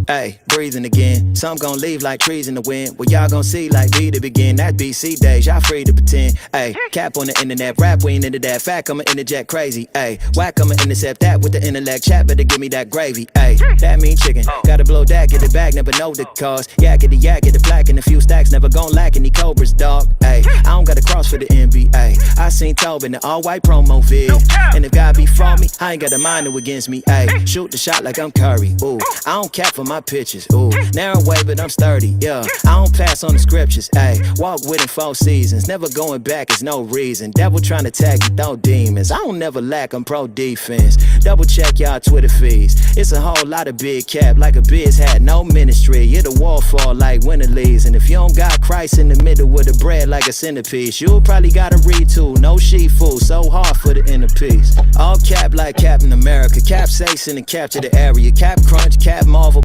Ay, breathing again. Some gon' leave like trees in the wind. Well, y'all gon' see like B to begin. That BC days, y'all free to pretend. Ay, cap on the internet, rap we ain't into that. Fact, I'ma interject crazy. Ay, whack, I'ma intercept that with the intellect. Chat, better give me that gravy. Ay, that mean chicken. Gotta blow that, get it back, never know the cause. Yak it, the yak, get it black, and a few stacks, never gon' lack any cobras, dog. Ay, I don't got a cross for the NBA. I seen Tobin, the all white promo vid. And if God be for me, I ain't got a mind who against me. Ay, shoot the shot like I'm Curry. Ooh, I don't cap for my pitches. Ooh, narrow way, but I'm sturdy. Yeah, I don't pass on the scriptures. Ay, walk with it 4 seasons. Never going back is no reason. Devil trying to tag you, throw demons. I don't never lack, I'm pro defense. Double check y'all Twitter feeds. It's a whole lot of big cap, like a biz hat, no ministry. Hit a wall fall like winter leaves. And if you don't got Christ in the middle with the bread like a centerpiece, you'll probably gotta read too. No sheep food, so hard for the inner piece. All cap like Captain America. Capsaicin and capture the area. Cap crunch, cap marvel.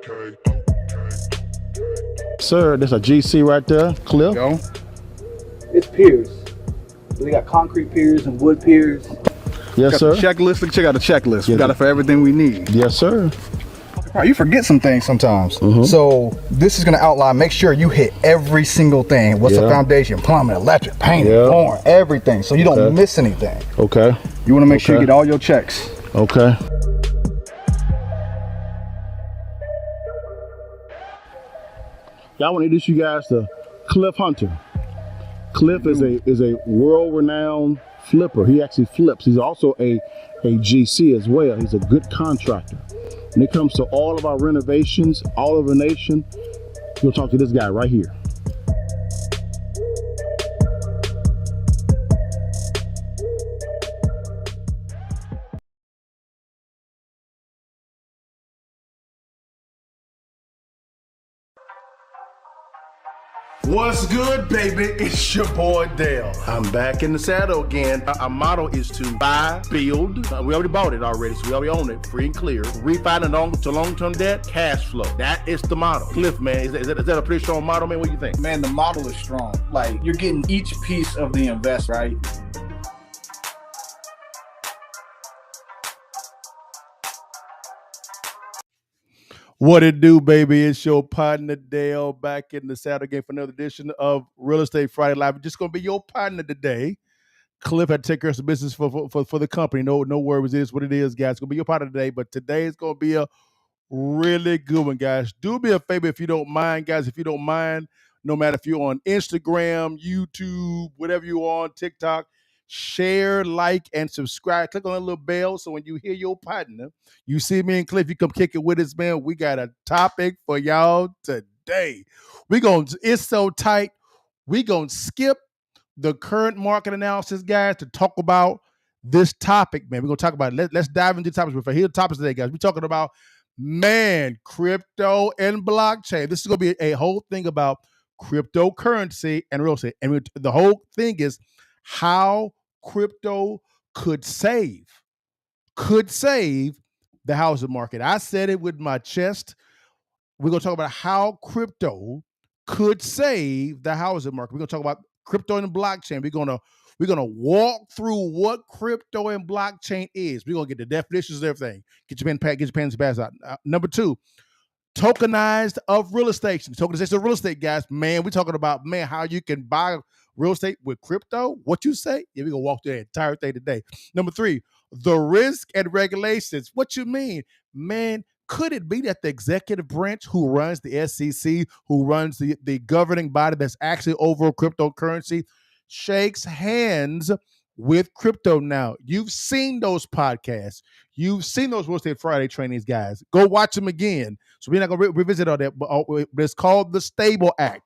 Okay. Sir, there's a GC right there, Cliff. Go. It's piers. They got concrete piers and wood piers. Yes, sir. Checklist. Let's check out the checklist. We Yes. got it for everything we need. Yes, sir. You forget some things sometimes. Mm-hmm. So this is going to outline, make sure you hit every single thing. What's the Yeah. foundation, plumbing, electric, painting, Yeah. flooring, everything. So you don't Okay. miss anything. Okay. You want to make sure you Okay. get all your checks. Okay. Y'all want to introduce you guys to Cliff Hunter. Cliff is a world-renowned flipper. He actually flips. He's also a GC as well. He's a good contractor. When it comes to all of our renovations, all over the nation, you'll talk to this guy right here. What's good, baby? It's your boy Dale. I'm back in the saddle again. Our motto is to buy, build. We already bought it already, so we already own it, free and clear. Refinance to long-term debt, cash flow. That is the motto. Cliff, man, is that a pretty strong motto, man? What do you think? Man, the model is strong. Like, you're getting each piece of the invest, right? What it do, baby? It's your partner Dale back in the saddle again for another edition of Real Estate Friday Live. Just gonna be your partner today. Cliff had to take care of some business for the company. No worries. It is what it is, guys. It's gonna be your partner today, but today is gonna be a really good one, guys. Do me a favor if you don't mind, guys. If you don't mind, no matter if you're on Instagram, YouTube, whatever you're on, TikTok, share, like, and subscribe. Click on that little bell so when you hear your partner, you see me and Cliff, you come kick it with us, man. We got a topic for y'all today. It's so tight. We gonna skip the current market analysis, guys, to talk about this topic, man. We're gonna talk about it. Let's dive into the topics. But here the topics today, guys. We're talking about crypto and blockchain. This is going to be a whole thing about cryptocurrency and real estate. And the whole thing is how crypto could save the housing market. I said it with my chest. We're going to talk about how crypto could save the housing market. We're going to talk about crypto and blockchain. We're going to walk through what crypto and blockchain is. We're going to get the definitions of everything. Get your pens and pads out. Number 2, tokenized of real estate. Tokenization of real estate, guys. Man, we're talking about, how you can buy real estate with crypto. What you say? Yeah, we're going to walk through the entire thing today. Number 3, the risk and regulations. What you mean? Man, could it be that the executive branch who runs the SEC, who runs the governing body that's actually over cryptocurrency, shakes hands with crypto now? You've seen those podcasts. You've seen those Real Estate Friday trainings, guys. Go watch them again. So we're not going to revisit all that, but it's called the Stable Act.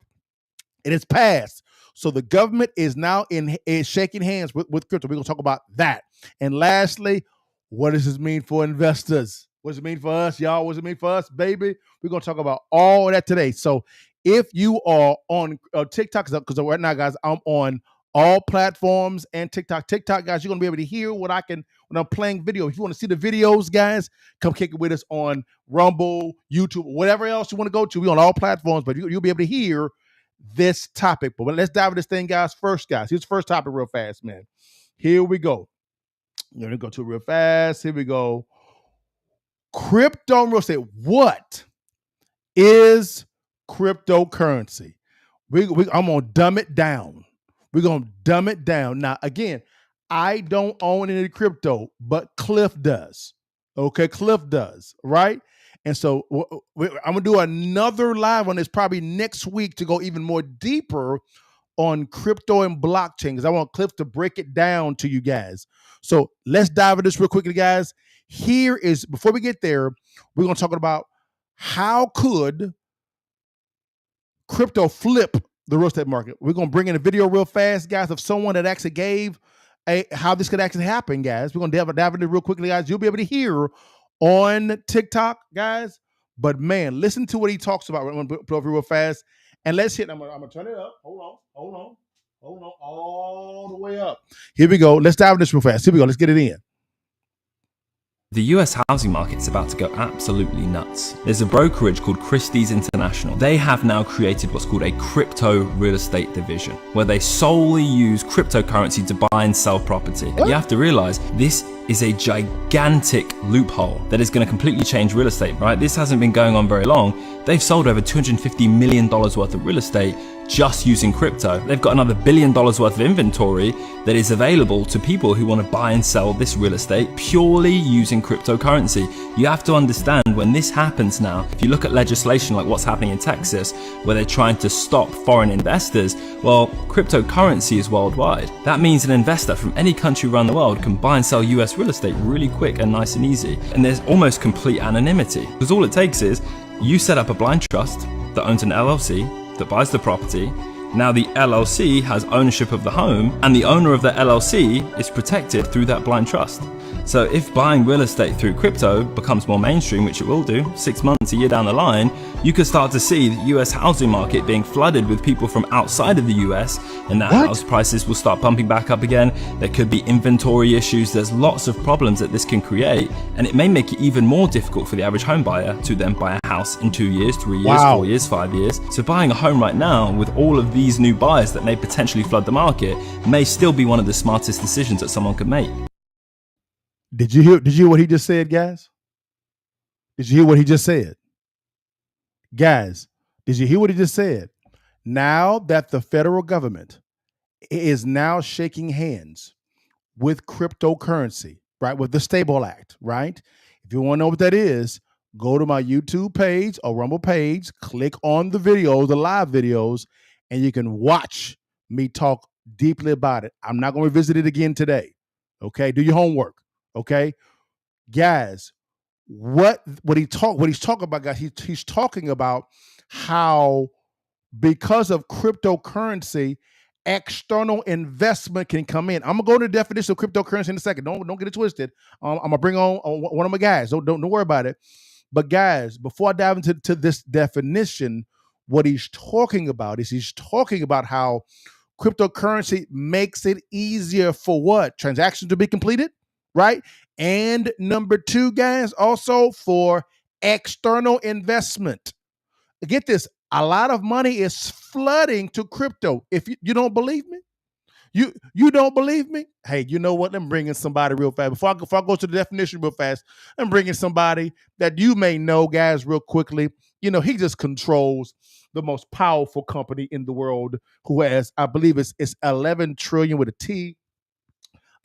And it's passed. So the government is now is shaking hands with crypto. We're going to talk about that. And lastly, what does this mean for investors? What does it mean for us, y'all? What does it mean for us, baby? We're going to talk about all of that today. So if you are on TikTok, because right now, guys, I'm on all platforms and TikTok. TikTok, guys, you're going to be able to hear what when I'm playing video. If you want to see the videos, guys, come kick it with us on Rumble, YouTube, whatever else you want to go to. We're on all platforms, but you'll be able to hear this topic. But let's dive into this thing, guys. First, guys, here's the first topic real fast, man. Here we go. I'm going to go to it real fast. Here we go. Crypto real estate. What is cryptocurrency? I'm going to dumb it down. We're going to dumb it down. Now, again, I don't own any crypto, but Cliff does. Okay, Cliff does, right? And so I'm going to do another live on this probably next week to go even more deeper on crypto and blockchain, because I want Cliff to break it down to you guys. So let's dive into this real quickly, guys. Here is, before we get there, we're going to talk about how could crypto flip the real estate market. We're going to bring in a video real fast, guys, of someone that actually gave how this could actually happen, guys. We're going to dive into it real quickly, guys. You'll be able to hear on TikTok, guys. But man, listen to what he talks about. I'm going to put over real fast. And let's hit. I'm going to turn it up. Hold on, all the way up. Here we go. Let's dive into this real fast. Here we go. Let's get it in. The US housing market's about to go absolutely nuts. There's a brokerage called Christie's International. They have now created what's called a crypto real estate division, where they solely use cryptocurrency to buy and sell property. You have to realize this is a gigantic loophole that is going to completely change real estate, right? This hasn't been going on very long. They've sold over $250 million worth of real estate just using crypto. They've got another $1 billion worth of inventory that is available to people who want to buy and sell this real estate purely using cryptocurrency. You have to understand, when this happens now, if you look at legislation like what's happening in Texas, where they're trying to stop foreign investors, well, cryptocurrency is worldwide. That means an investor from any country around the world can buy and sell US real estate really quick and nice and easy. And there's almost complete anonymity, because all it takes is you set up a blind trust that owns an LLC that buys the property. Now the LLC has ownership of the home, and the owner of the LLC is protected through that blind trust. So if buying real estate through crypto becomes more mainstream, which it will do 6 months, a year down the line, you could start to see the US housing market being flooded with people from outside of the US, and that house prices will start pumping back up again. There could be inventory issues. There's lots of problems that this can create, and it may make it even more difficult for the average home buyer to then buy a house in 2 years, 3 years, 4 years, 5 years. So buying a home right now with all of these new buyers that may potentially flood the market may still be one of the smartest decisions that someone could make. Did you hear what he just said, guys? Did you hear what he just said? Guys, did you hear what he just said? Now that the federal government is now shaking hands with cryptocurrency, right? With the Stable Act, right? If you want to know what that is, go to my YouTube page or Rumble page, click on the videos, the live videos, and you can watch me talk deeply about it. I'm not going to revisit it again today. Okay? Do your homework. Okay, guys, what he's talking about, guys, he's talking about how, because of cryptocurrency, external investment can come in. I'm gonna go to the definition of cryptocurrency in a second. Don't get it twisted. I'm gonna bring on one of my guys. Don't worry about it. But guys, before I dive into this definition, what he's talking about is he's talking about how cryptocurrency makes it easier for what? Transactions to be completed. Right? And number two, guys, also for external investment. Get this, a lot of money is flooding to crypto. If you don't believe me, you don't believe me? Hey, you know what? I'm bringing somebody real fast. Before I go to the definition real fast, I'm bringing somebody that you may know, guys, real quickly. You know, he just controls the most powerful company in the world, who has, I believe it's 11 trillion with a T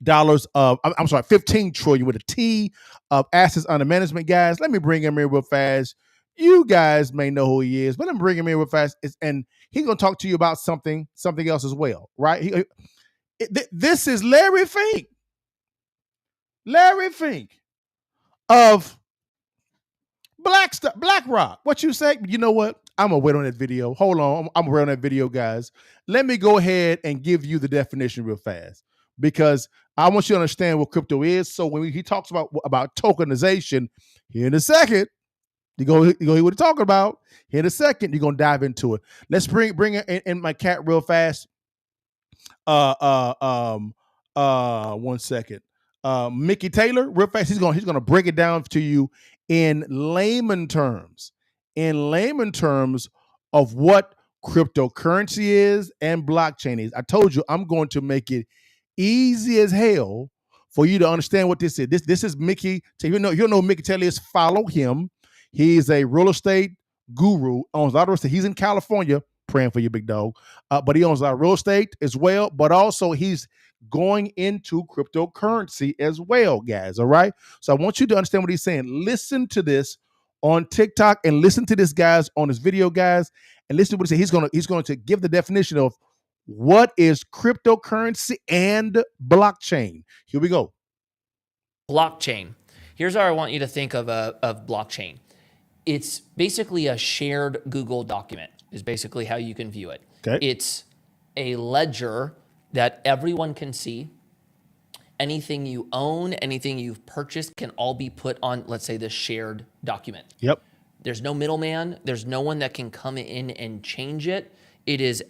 dollars of, I'm sorry, 15 trillion with a T of assets under management, guys. Let me bring him in real fast. You guys may know who he is, but I'm bringing him in real fast. And he's going to talk to you about something else as well, right? This is Larry Fink. Larry Fink of BlackRock. What you say? You know what? I'm going to wait on that video. Hold on. I'm going to wait on that video, guys. Let me go ahead and give you the definition real fast, because I want you to understand what crypto is. So when he talks about tokenization, here in a second, you go hear what he's talking about. Here in a second, you're gonna dive into it. Let's bring in my cat real fast. 1 second. Mickey Taylor, real fast. He's gonna break it down to you in layman terms. In layman terms of what cryptocurrency is and blockchain is. I told you I'm going to make it easy as hell for you to understand what this is. This is Mickey. So you know Mickey Taylor is. Follow him. He's a real estate guru. Owns a lot of real estate. He's in California. Praying for you, big dog. But he owns a lot of real estate as well. But also he's going into cryptocurrency as well, guys. All right. So I want you to understand what he's saying. Listen to this on TikTok and listen to this, guys, on his video, guys, and listen to what he said. He's going to give the definition of what is cryptocurrency and blockchain. Here we go. Blockchain. Here's how I want you to think of blockchain. It's basically a shared Google document, is basically how you can view it. Okay. It's a ledger that everyone can see. Anything you own, anything you've purchased can all be put on, let's say, this shared document. Yep. There's no middleman. There's no one that can come in and change it. It's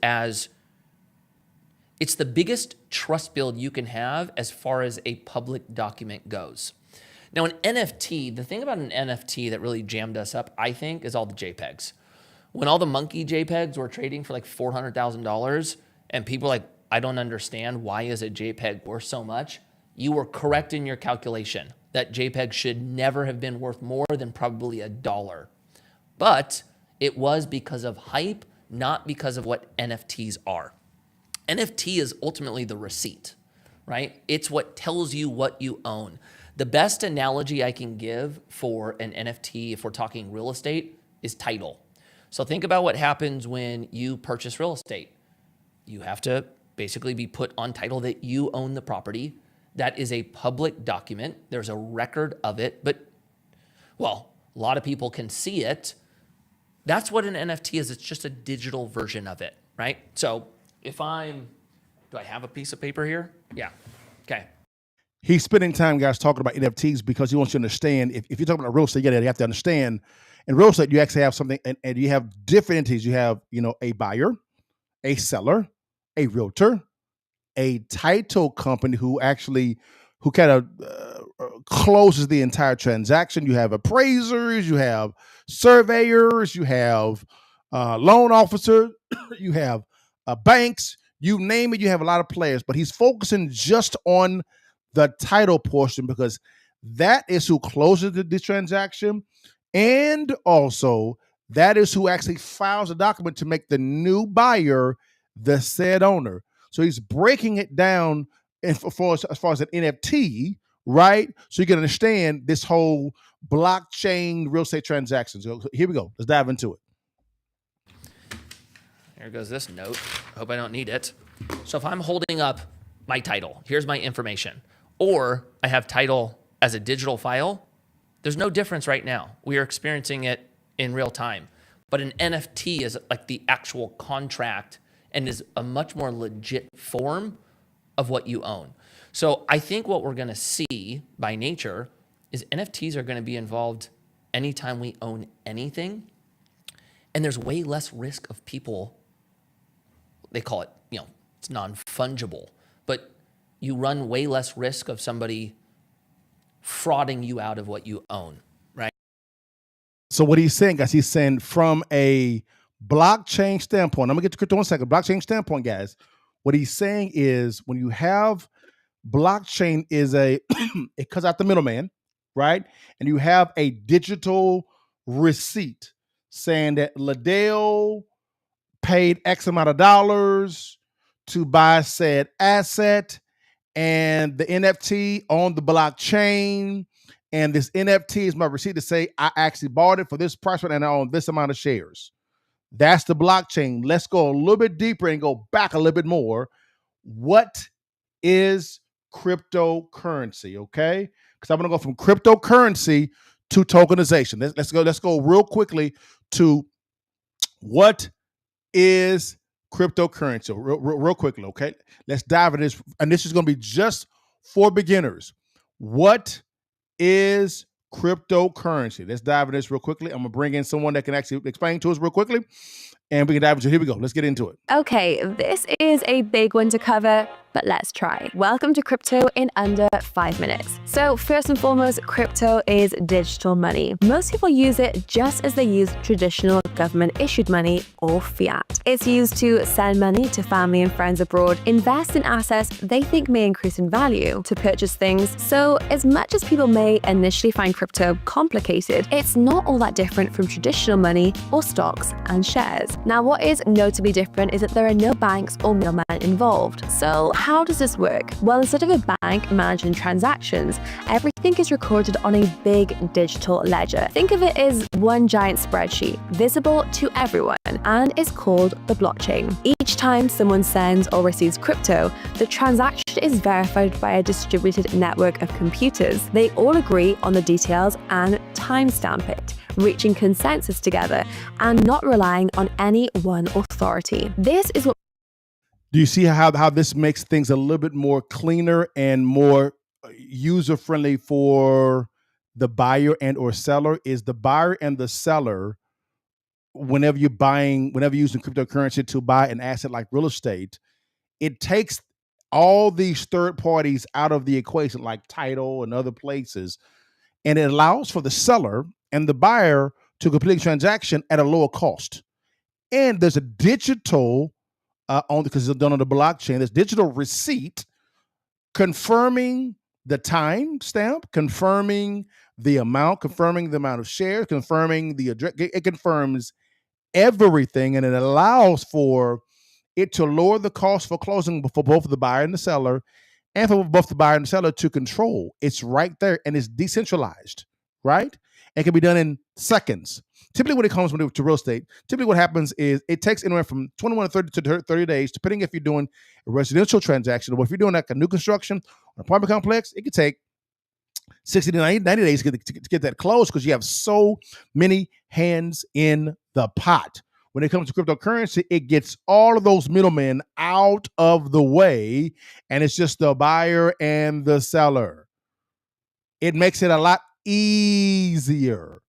the biggest trust build you can have as far as a public document goes. Now, an NFT, the thing about an NFT that really jammed us up, I think, is all the JPEGs. When all the monkey JPEGs were trading for like $400,000 and people were like, I don't understand, why is a JPEG worth so much? You were correct in your calculation. That JPEG should never have been worth more than probably $1. But it was because of hype, not because of what NFTs are. NFT is ultimately the receipt, right? It's what tells you what you own. The best analogy I can give for an NFT, if we're talking real estate, is title. So think about what happens when you purchase real estate. You have to basically be put on title that you own the property. That is a public document. There's a record of it, but, well, a lot of people can see it. That's what an NFT is. It's just a digital version of it, right? So do I have a piece of paper here? Yeah. Okay. He's spending time, guys, talking about NFTs because he wants you to understand. If you're talking about real estate, you have to understand. In real estate, you actually have something, and you have different entities. You have, a buyer, a seller, a realtor, a title company who kind of closes the entire transaction. You have appraisers, you have surveyors, you have loan officers, you have banks, you name it. You have a lot of players, but he's focusing just on the title portion because that is who closes the transaction. And also that is who actually files a document to make the new buyer the said owner. So he's breaking it down as far as an NFT, right? So you can understand this whole blockchain real estate transactions. So here we go. Let's dive into it. Here goes this note. I hope I don't need it. So if I'm holding up my title, here's my information, or I have title as a digital file, there's no difference right now. We are experiencing it in real time. But an NFT is like the actual contract and is a much more legit form of what you own. So I think what we're going to see by nature is NFTs are going to be involved anytime we own anything. And there's way less risk of people, they call it, it's non-fungible, but you run way less risk of somebody frauding you out of what you own, right? So what he's saying, guys, he's saying from a blockchain standpoint, I'm gonna get to crypto in a second. Blockchain standpoint, guys, what he's saying is when you have blockchain is it cuts out the middleman, right? And you have a digital receipt saying that Liddell paid X amount of dollars to buy said asset and the NFT on the blockchain. And this NFT is my receipt to say I actually bought it for this price and I own this amount of shares. That's the blockchain. Let's go a little bit deeper and go back a little bit more. What is cryptocurrency? Okay, because I'm going to go from cryptocurrency to tokenization. Let's go real quickly to what is cryptocurrency real quickly. Okay, let's dive into this, and this is going to be just for beginners. What is cryptocurrency? Let's dive into this real quickly. I'm gonna bring in someone that can actually explain to us real quickly, and we can dive into. Here we go. Let's get into it. Okay, this is a big one to cover. but let's try. Welcome to crypto in under 5 minutes. So first and foremost, crypto is digital money. Most people use it just as they use traditional government-issued money or fiat. It's used to send money to family and friends abroad, invest in assets they think may increase in value, to purchase things. So as much as people may initially find crypto complicated, it's not all that different from traditional money or stocks and shares. Now, what is notably different is that there are no banks or middlemen involved. So how does this work? Well, instead of a bank managing transactions, everything is recorded on a big digital ledger. Think of it as one giant spreadsheet, visible to everyone, and is called the blockchain. Each time someone sends or receives crypto, the transaction is verified by a distributed network of computers. They all agree on the details and timestamp it, reaching consensus together and not relying on any one authority. This is what. Do you see how this makes things a little bit more cleaner and more user-friendly for the buyer and or seller? Is the buyer and the seller, whenever you're using cryptocurrency to buy an asset like real estate, it takes all these third parties out of the equation, like title and other places, and it allows for the seller and the buyer to complete a transaction at a lower cost. And there's a digital because it's done on the blockchain, there's digital receipt confirming the time stamp, confirming the amount of shares, confirming the address. It confirms everything, and it allows for it to lower the cost for closing for both the buyer and the seller, and for both the buyer and the seller to control. It's right there, and it's decentralized, right? It can be done in seconds. Typically, when it comes to real estate, typically what happens is it takes anywhere from 21 to 30 days, depending if you're doing a residential transaction or if you're doing like a new construction, an apartment complex. It could take 60 to 90 days to get that closed because you have so many hands in the pot. When it comes to cryptocurrency, it gets all of those middlemen out of the way, and it's just the buyer and the seller. It makes it a lot easier.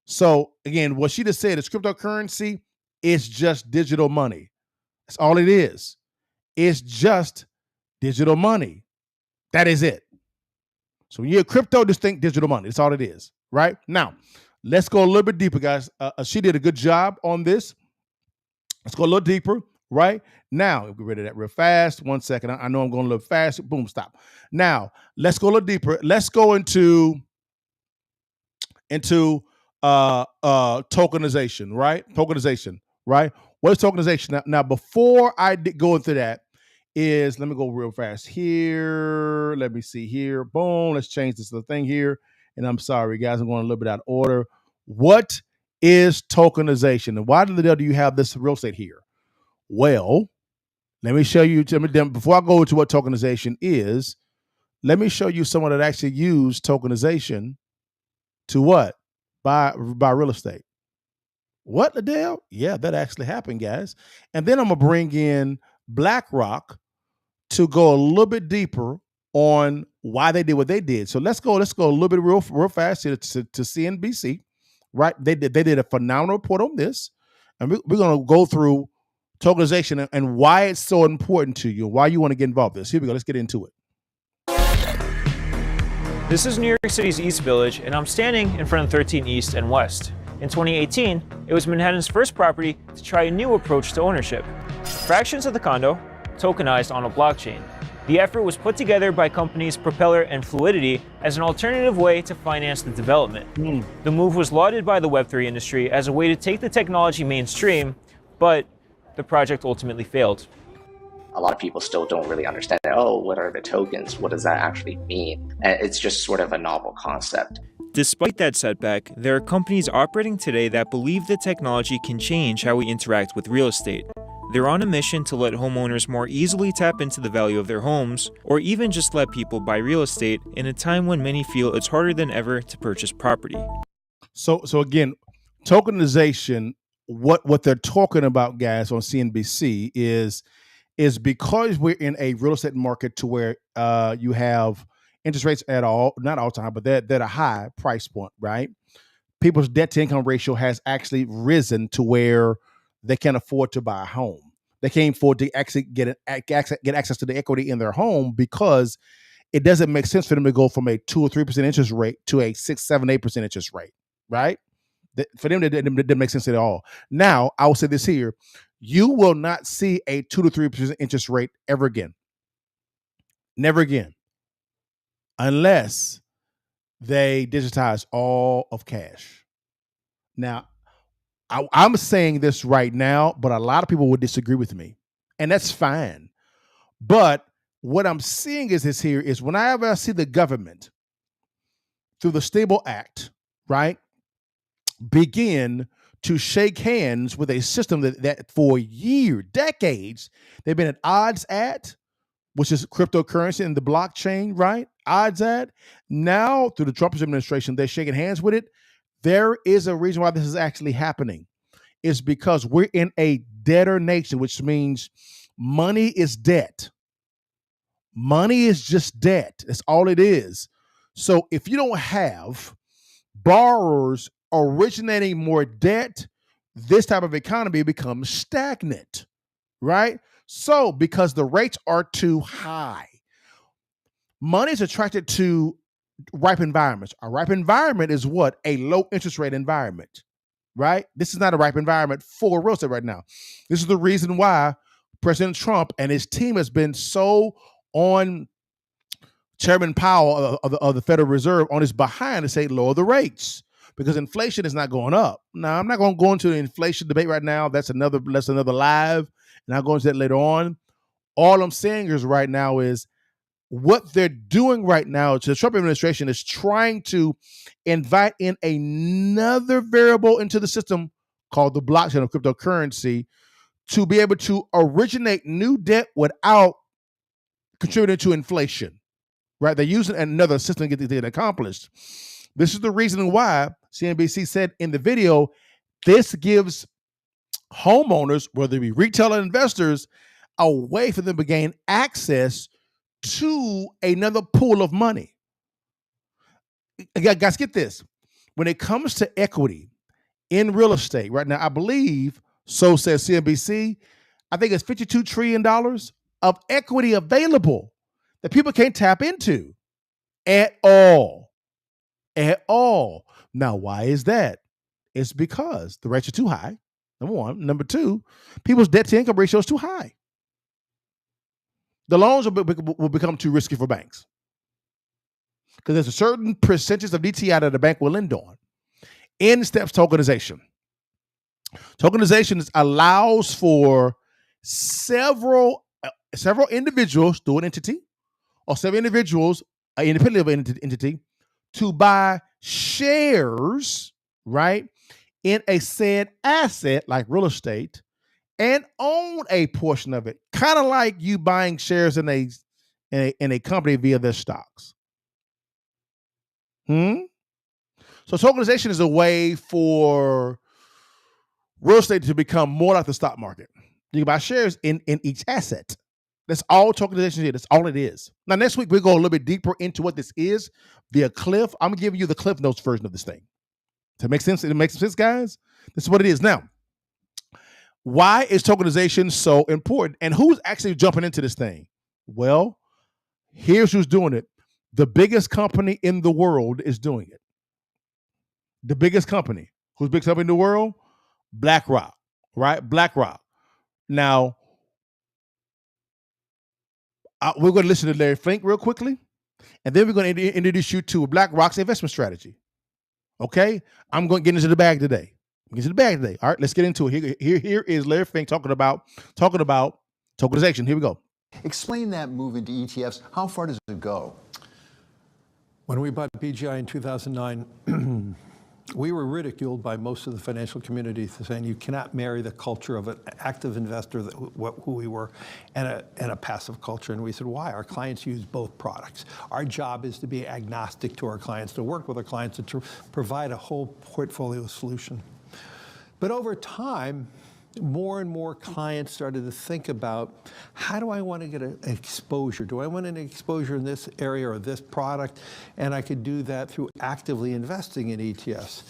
So again, what she just said is cryptocurrency is just digital money. That's all it is. It's just digital money. That is it. So when you're crypto, just think digital money. That's all it is, right? Now, let's go a little bit deeper, guys. She did a good job on this. Let's go a little deeper, right? Now, we'll get rid of that real fast. 1 second. I know I'm going a little fast. Boom, stop. Now, let's go a little deeper. Let's go into tokenization, right? Tokenization, right? What is tokenization? Now before I go into that, let me go real fast here. Let me see here. Boom. Let's change this little thing here. And I'm sorry, guys. I'm going a little bit out of order. What is tokenization? And why the hell do you have this real estate here? Well, let me show you. Before I go into what tokenization is, let me show you someone that actually used tokenization to what? Buy real estate. What the hell? Yeah, that actually happened, guys. And then I'm gonna bring in BlackRock to go a little bit deeper on why they did what they did. So let's go a little bit real fast here to CNBC, right? They did a phenomenal report on this, and we're gonna go through tokenization and why it's so important to you, why you want to get involved in this. Here we go. Let's get into it. This is New York City's East Village, and I'm standing in front of 13 East and West. In 2018, it was Manhattan's first property to try a new approach to ownership. Fractions of the condo, tokenized on a blockchain. The effort was put together by companies Propeller and Fluidity as an alternative way to finance the development. The move was lauded by the Web3 industry as a way to take the technology mainstream, but the project ultimately failed. A lot of people still don't really understand, what are the tokens? What does that actually mean? And it's just sort of a novel concept. Despite that setback, there are companies operating today that believe the technology can change how we interact with real estate. They're on a mission to let homeowners more easily tap into the value of their homes, or even just let people buy real estate in a time when many feel it's harder than ever to purchase property. So again, tokenization, what they're talking about, guys, on CNBC is because we're in a real estate market to where you have interest rates not all time, but they're at a high price point, right? People's debt to income ratio has actually risen to where they can afford to buy a home. They can't afford to actually get access to the equity in their home because it doesn't make sense for them to go from a 2 or 3% interest rate to a 6, 7, 8% interest rate, right? For them, it didn't make sense at all. Now, I will say this here. You will not see a 2 to 3% interest rate ever again. Never again. Unless they digitize all of cash. Now, I'm saying this right now, but a lot of people would disagree with me. And that's fine. But what I'm seeing is this here is whenever I see the government through the Stable Act, right, begin to shake hands with a system that for years, decades, they've been at odds at, which is cryptocurrency and the blockchain, right? Odds at. Now, through the Trump administration, they're shaking hands with it. There is a reason why this is actually happening. It's because we're in a debtor nation, which means money is debt. Money is just debt. That's all it is. So if you don't have borrowers originating more debt, this type of economy becomes stagnant, right? So because the rates are too high, money is attracted to ripe environments. A ripe environment is what? A low interest rate environment, right? This is not a ripe environment for real estate right now. This is the reason why President Trump and his team has been so on Chairman Powell of the Federal Reserve on his behind to say lower the rates because inflation is not going up. Now, I'm not going to go into the inflation debate right now. That's another live, and I'll go into that later on. All I'm saying is right now is what they're doing right now. The Trump administration is trying to invite in another variable into the system called the blockchain of cryptocurrency to be able to originate new debt without contributing to inflation, right? They're using another system to get it accomplished. This is the reason why CNBC said in the video, this gives homeowners, whether it be retail or investors, a way for them to gain access to another pool of money. Guys, get this. When it comes to equity in real estate right now, I believe, so says CNBC, I think it's $52 trillion of equity available that people can't tap into at all. At all. Now, why is that? It's because the rates are too high, number one. Number two, people's debt to income ratio is too high. The loans will become too risky for banks because there's a certain percentage of DTI that the bank will lend on. In steps tokenization. Tokenization allows for several individuals through an entity or several individuals independently of an entity to buy shares, right, in a said asset like real estate and own a portion of it, kind of like you buying shares in a company via their stocks. So tokenization is a way for real estate to become more like the stock market. You can buy shares in each asset. That's all tokenization is. That's all it is. Now, next week, we'll go a little bit deeper into what this is via Cliff. I'm giving you the Cliff Notes version of this thing. Does it make sense? It makes sense, guys? This is what it is. Now, why is tokenization so important? And who's actually jumping into this thing? Well, here's who's doing it. The biggest company in the world is doing it. The biggest company. Who's the biggest company in the world? BlackRock, right? BlackRock. Now, we're going to listen to Larry Fink real quickly, and then we're going to introduce you to BlackRock's investment strategy. Okay? I'm going to get into the bag today. All right, let's get into it. Here is Larry Fink talking about tokenization. Here we go. Explain that move into ETFs. How far does it go? When we bought BGI in 2009, we were ridiculed by most of the financial community for saying you cannot marry the culture of an active investor, who we were, and a passive culture. And we said, why? Our clients use both products. Our job is to be agnostic to our clients, to work with our clients, to provide a whole portfolio solution. But over time, more and more clients started to think about, how do I want to get an exposure? Do I want an exposure in this area or this product? And I could do that through actively investing in ETFs.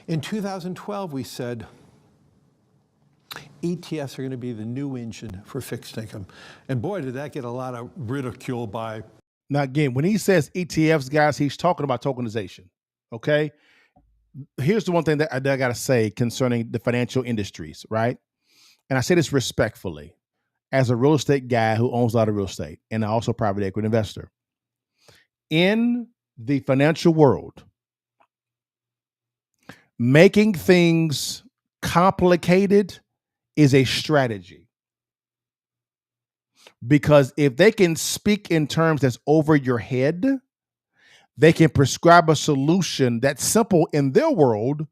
In 2012, we said, ETFs are going to be the new engine for fixed income. And boy, did that get a lot of ridicule by. Now, again, when he says ETFs, guys, he's talking about tokenization. Okay. Here's the one thing that I got to say concerning the financial industries, right? And I say this respectfully as a real estate guy who owns a lot of real estate and also a private equity investor. In the financial world, making things complicated is a strategy. Because if they can speak in terms that's over your head, they can prescribe a solution that's simple in their world,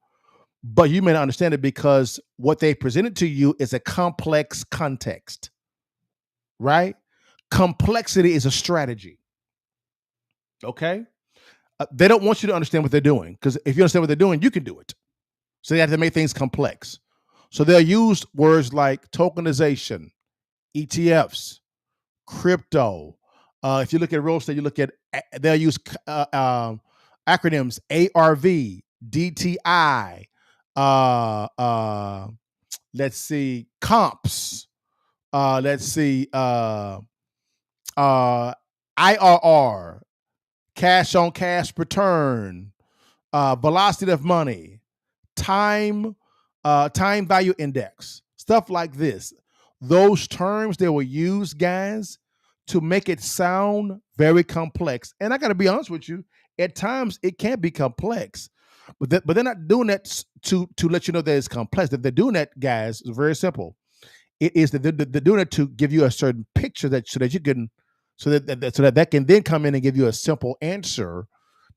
but you may not understand it because what they presented to you is a complex context, right? Complexity is a strategy, okay? They don't want you to understand what they're doing because if you understand what they're doing, you can do it. So they have to make things complex. So they'll use words like tokenization, ETFs, crypto. If you look at real estate, they'll use acronyms ARV, DTI. Let's see, comps. Let's see, IRR, cash on cash return, velocity of money, time value index, stuff like this. Those terms they will use, guys, to make it sound very complex. And I got to be honest with you, at times it can be complex, but they're not doing that to let you know that it's complex. That they're doing that, guys, is very simple. It is that they're doing it to give you a certain picture so that can then come in and give you a simple answer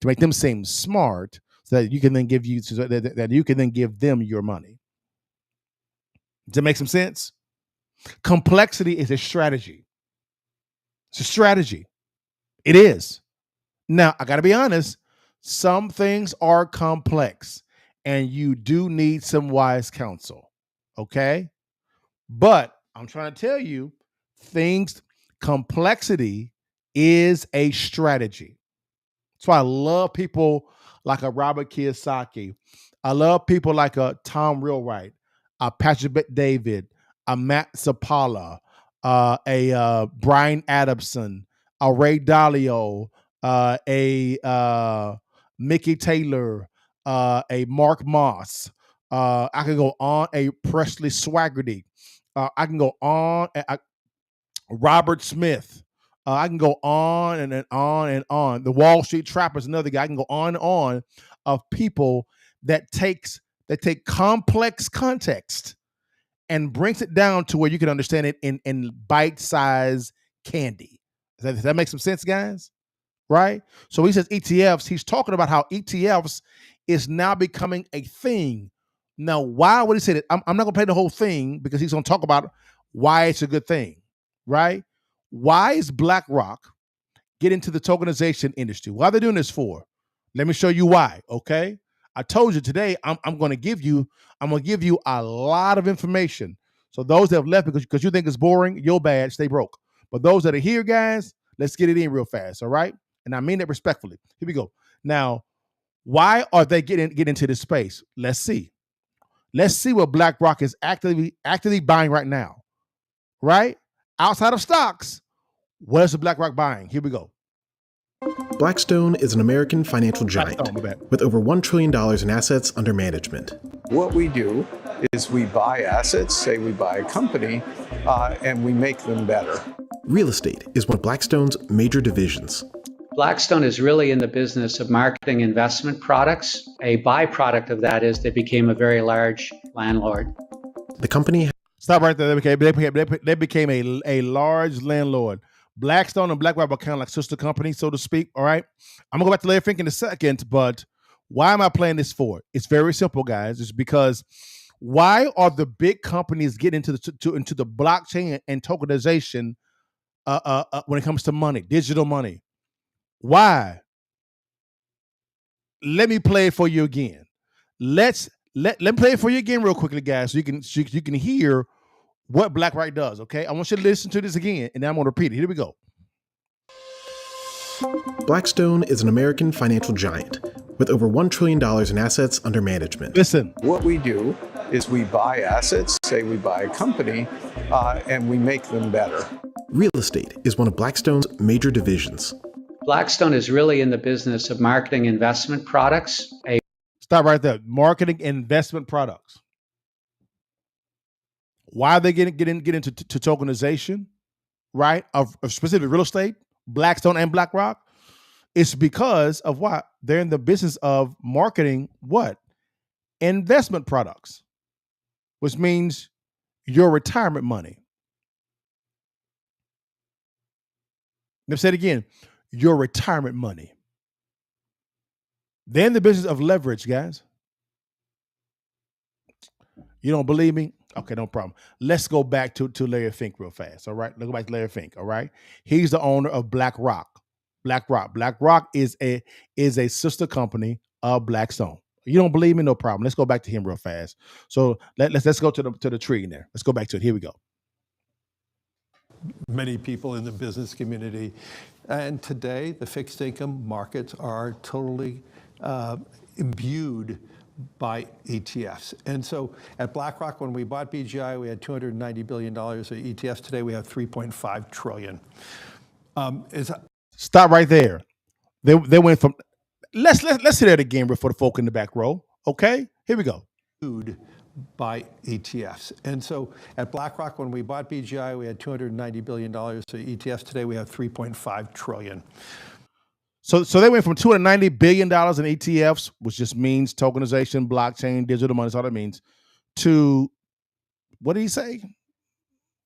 to make them seem smart, so that you can then that you can then give them your money. Does that make some sense? Complexity is a strategy. It's a strategy. It is. Now, I got to be honest, some things are complex and you do need some wise counsel. Okay? But I'm trying to tell you, complexity is a strategy. That's why I love people like a Robert Kiyosaki. I love people like a Tom Wheelwright, a Patrick Bet-David, a Matt Sapala, a Brian Adamson, a Ray Dalio, a Mickey Taylor, a Mark Moss. I can go on, a Presley Swaggerty. I can go on, Robert Smith. I can go on and on and on. The Wall Street Trapper is another guy. I can go on and on of people that take complex context and brings it down to where you can understand it in bite-sized candy. Does that make some sense, guys? Right? So he says ETFs. He's talking about how ETFs is now becoming a thing. Now, why would he say that? I'm not going to play the whole thing because he's going to talk about why it's a good thing, right? Why is BlackRock get into the tokenization industry? Why are they doing this for? Let me show you why, okay? I told you today I'm going to give you a lot of information. So those that have left because you think it's boring, you're bad, stay broke. But those that are here, guys, let's get it in real fast, all right? And I mean that respectfully. Here we go. Now, why are they getting into this space? Let's see. Let's see what BlackRock is actively buying right now, right? Outside of stocks, what is the BlackRock buying? Here we go. Blackstone is an American financial giant with over $1 trillion in assets under management. What we do is we buy assets, say we buy a company, and we make them better. Real estate is one of Blackstone's major divisions. Blackstone is really in the business of marketing investment products. A byproduct of that is they became a very large landlord. The company... Stop right there. They became a large landlord. Blackstone and BlackRock are kind of like sister companies, so to speak. All right. I'm going to go back to Larry Fink in a second, but why am I playing this for? It's very simple, guys. It's because why are the big companies getting into the blockchain and tokenization when it comes to money, digital money? Why? Let me play it for you again. Let me play it for you again real quickly, guys, so you can hear what BlackRock does, okay? I want you to listen to this again, and then I'm going to repeat it. Here we go. Blackstone is an American financial giant with over $1 trillion in assets under management. Listen. What we do is we buy assets, say we buy a company, and we make them better. Real estate is one of Blackstone's major divisions. Blackstone is really in the business of marketing investment products. Stop right there. Marketing investment products. Why are they get into tokenization, right? Of specific real estate, Blackstone and BlackRock? It's because of what? They're in the business of marketing what? Investment products, which means your retirement money. Let me say it again. Your retirement money. They're in the business of leverage, guys. You don't believe me? Okay, no problem. Let's go back to Larry Fink real fast, all right? Let's go back to Larry Fink, all right? He's the owner of BlackRock. BlackRock is a sister company of Blackstone. You don't believe me? No problem. Let's go back to him real fast. So let's go to the tree in there. Let's go back to it. Here we go. Many people in the business community. And today, the fixed income markets are totally imbued by ETFs. And so at BlackRock, when we bought BGI, we had $290 billion of ETFs. Today, we have $3.5 trillion. Stop right there. They went from, let's say that again for the folk in the back row. Okay, here we go. By ETFs. And so at BlackRock, when we bought BGI, we had $290 billion of ETFs. Today, we have $3.5 trillion. So they went from $290 billion in ETFs, which just means tokenization, blockchain, digital money, that's all that means, to, what did he say?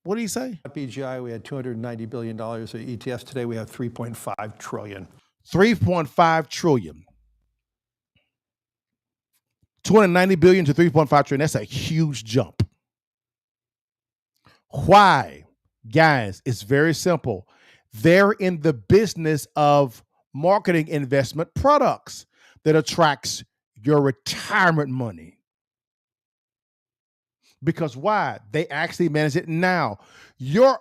What did he say? At BGI, we had $290 billion of ETFs. Today, we have $3.5 trillion. 3.5 trillion. 290 billion to 3.5 trillion. That's a huge jump. Why? Guys, it's very simple. They're in the business of marketing investment products that attracts your retirement money. Because why? They actually manage it now. The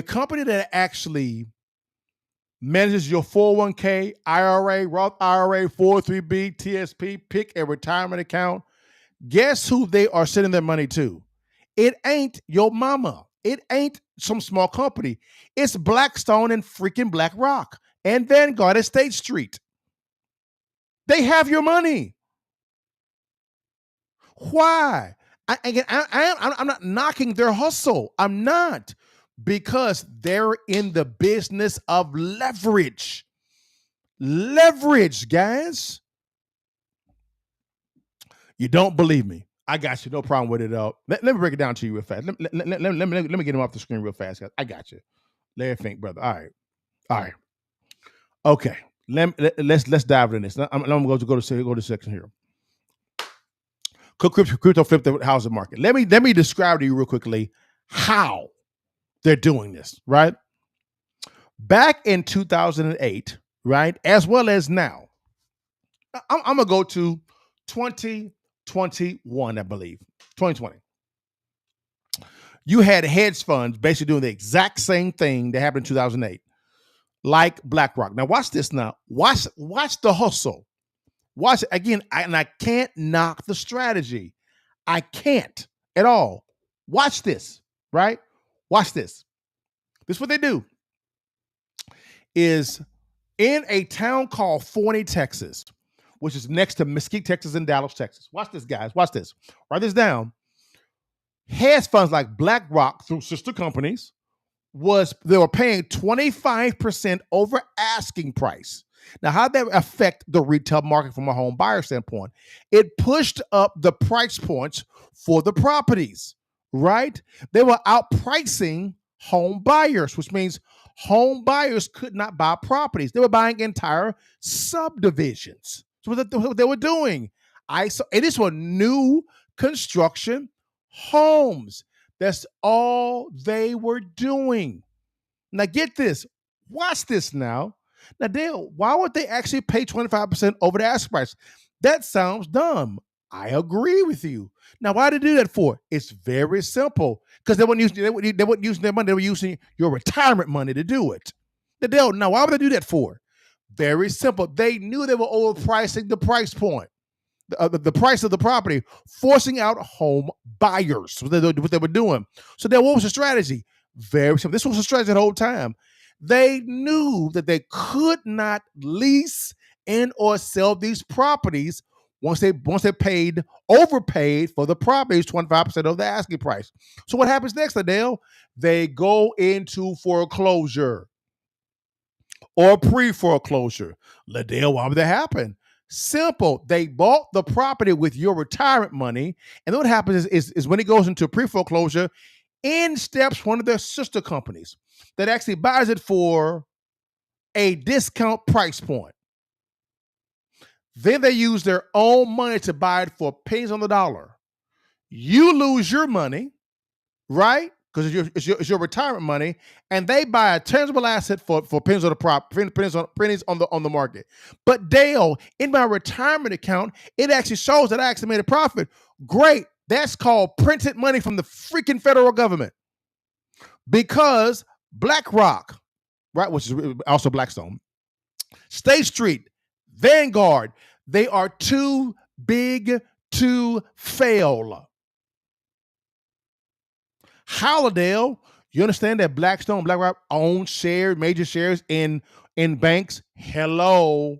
company that actually manages your 401k, IRA, Roth IRA, 403b, TSP, pick a retirement account. Guess who they are sending their money to? It ain't your mama. It ain't some small company. It's Blackstone and freaking BlackRock and Vanguard at State Street. They have your money. Why? I'm not knocking their hustle. I'm not. Because they're in the business of leverage. Leverage, guys. You don't believe me? I got you. No problem with it. Let me break it down to you real fast. Let me get him off the screen real fast, guys. I got you. Larry Fink, brother. All right. Okay. Let's dive into this. I'm going to go to section here. Crypto flip the housing market. Let me describe to you real quickly how they're doing this, right? Back in 2008, right, as well as now, I'm going to go to 2021, I believe, 2020. You had hedge funds basically doing the exact same thing that happened in 2008, like BlackRock. Now, watch this now. Watch the hustle. Watch it. Again, I can't knock the strategy. I can't at all. Watch this, right? Watch this. This is what they do. Is in a town called Forney, Texas, which is next to Mesquite, Texas, and Dallas, Texas. Watch this, guys. Watch this. Write this down. Hedge funds like BlackRock through sister companies they were paying 25% over asking price. Now, how did that affect the retail market from a home buyer standpoint? It pushed up the price points for the properties, right? They were outpricing home buyers, which means home buyers could not buy properties. They were buying entire subdivisions. So what they were doing. It is for new construction homes. That's all they were doing. Now get this. Watch this now. Now, Dale, why would they actually pay 25% over the asking price? That sounds dumb. I agree with you. Now, why did they do that for? It's very simple. Because they weren't using their money, they were using your retirement money to do it. Now, why would they do that for? Very simple. They knew they were overpricing the price point, the price of the property, forcing out home buyers. What they were doing. So then what was the strategy? Very simple. This was the strategy the whole time. They knew that they could not lease and or sell these properties once they overpaid for the properties, 25% of the asking price. So what happens next, Adele? They go into foreclosure or pre-foreclosure. Liddell, why would that happen? Simple. They bought the property with your retirement money, and then what happens is when it goes into pre-foreclosure, in steps one of their sister companies that actually buys it for a discount price point. Then they use their own money to buy it for pennies on the dollar. You lose your money, right? Because it's your retirement money, and they buy a tangible asset for pennies on the pennies on the market. But Dale, in my retirement account, it actually shows that I actually made a profit. Great. That's called printed money from the freaking federal government. Because BlackRock, right, which is also Blackstone, State Street, Vanguard, they are too big to fail. Hallidale, you understand that BlackRock owns major shares in banks? Hello.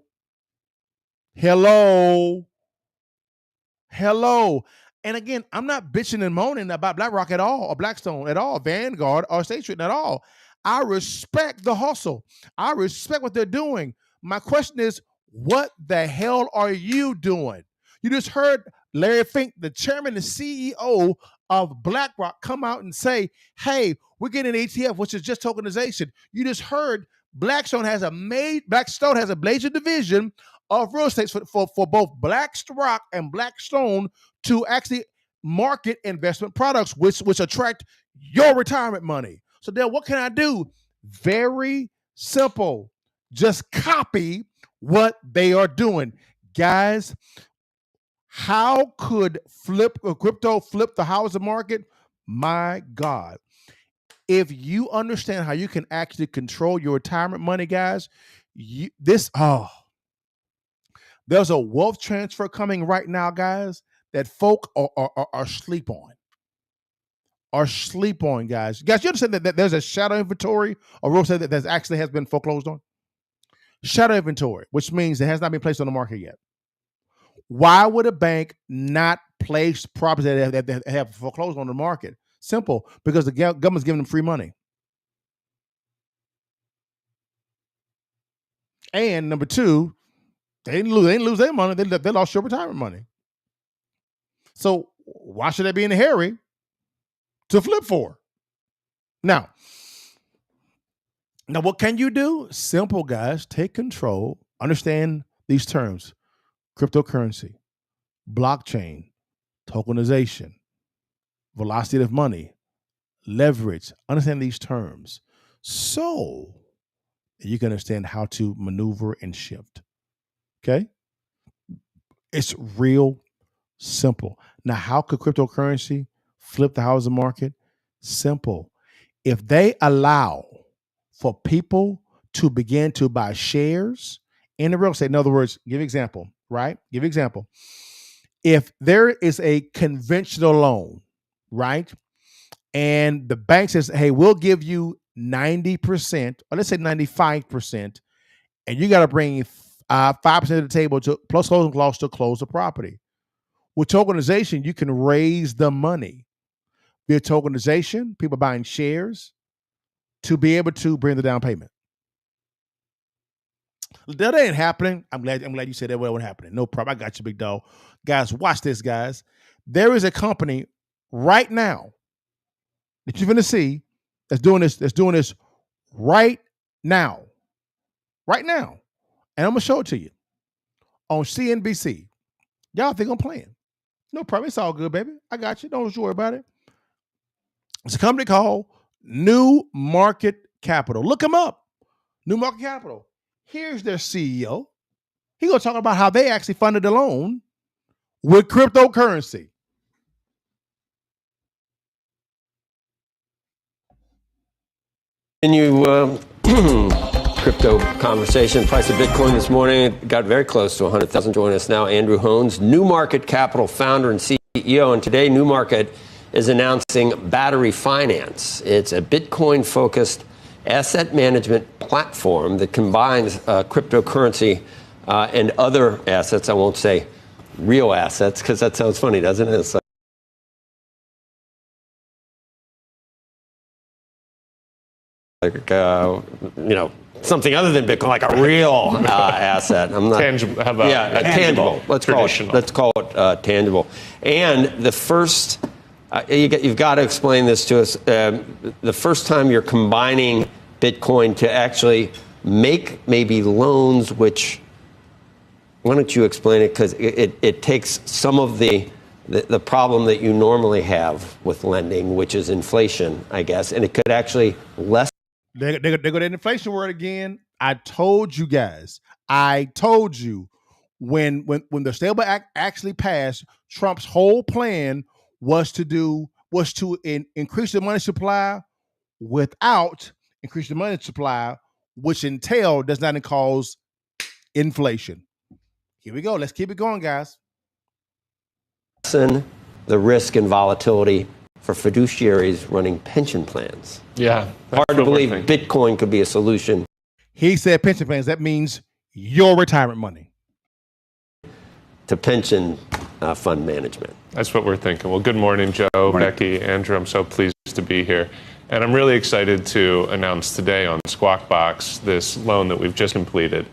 And again, I'm not bitching and moaning about BlackRock at all, or Blackstone at all, Vanguard or State Street at all. I respect the hustle. I respect what they're doing. My question is, what the hell are you doing? You just heard Larry Fink, the chairman and CEO of BlackRock, come out and say, hey, we're getting an ETF, which is just tokenization. You just heard Blackstone has a major division of real estate for both BlackRock and Blackstone to actually market investment products, which attract your retirement money. So then what can I do? Very simple. Just copy what they are doing. Guys, how could crypto flip the housing market? My God. If you understand how you can actually control your retirement money, guys, there's a wealth transfer coming right now, guys, that folk are sleep on. Guys. Guys, you understand that there's a shadow inventory of real estate that actually has been foreclosed on? Shadow inventory, which means it has not been placed on the market yet. Why would a bank not place properties that have foreclosed on the market? Simple, because the government's giving them free money. And number two, they didn't lose their money. They lost your retirement money. So why should they be in a hurry to flip for? Now, what can you do? Simple, guys. Take control. Understand these terms: cryptocurrency, blockchain, tokenization, velocity of money, leverage. Understand these terms so you can understand how to maneuver and shift. Okay? It's real simple. Now, how could cryptocurrency flip the housing market? Simple. If they allow for people to begin to buy shares in the real estate, in other words, give example, right? Give example. If there is a conventional loan, right? And the bank says, hey, we'll give you 90%, or let's say 95%, and you got to bring 5% of the table plus closing costs to close the property. With tokenization, you can raise the money. Via tokenization, people buying shares to be able to bring the down payment. That ain't happening. I'm glad you said that wasn't happening. No problem. I got you, big dog. Guys, watch this, guys. There is a company right now that you're going to see that's doing this right now. Right now. And I'm going to show it to you on CNBC. Y'all think I'm playing. No problem. It's all good, baby. I got you. Don't worry about it. It's a company called New Market Capital. Look them up. New Market Capital. Here's their CEO. He's going to talk about how they actually funded the loan with cryptocurrency. Continue crypto conversation. Price of Bitcoin this morning got very close to 100,000. Join us now, Andrew Hones, New Market Capital founder and CEO. And today, New Market is announcing Battery Finance. It's a Bitcoin-focused asset management platform that combines cryptocurrency and other assets. I won't say real assets because that sounds funny, doesn't it? It's like, something other than Bitcoin, like a real asset. I'm not tangible. How about tangible? Let's call it tangible. And the first, you've got to explain this to us. The first time you're combining Bitcoin to actually make maybe loans, which why don't you explain it? Because it takes some of the problem that you normally have with lending, which is inflation, I guess, and it could actually lessen. They go that inflation word again. I told you guys. I told you when the Stable Act actually passed, Trump's whole plan was to increase the money supply without increasing the money supply, which does not cause inflation. Here we go. Let's keep it going, guys. Lessen the risk and volatility for fiduciaries running pension plans. Yeah. Hard to believe Bitcoin could be a solution. He said pension plans. That means your retirement money. To pension fund management. That's what we're thinking. Well, good morning, Joe, Becky, Andrew. I'm so pleased to be here. And I'm really excited to announce today on Squawk Box this loan that we've just completed.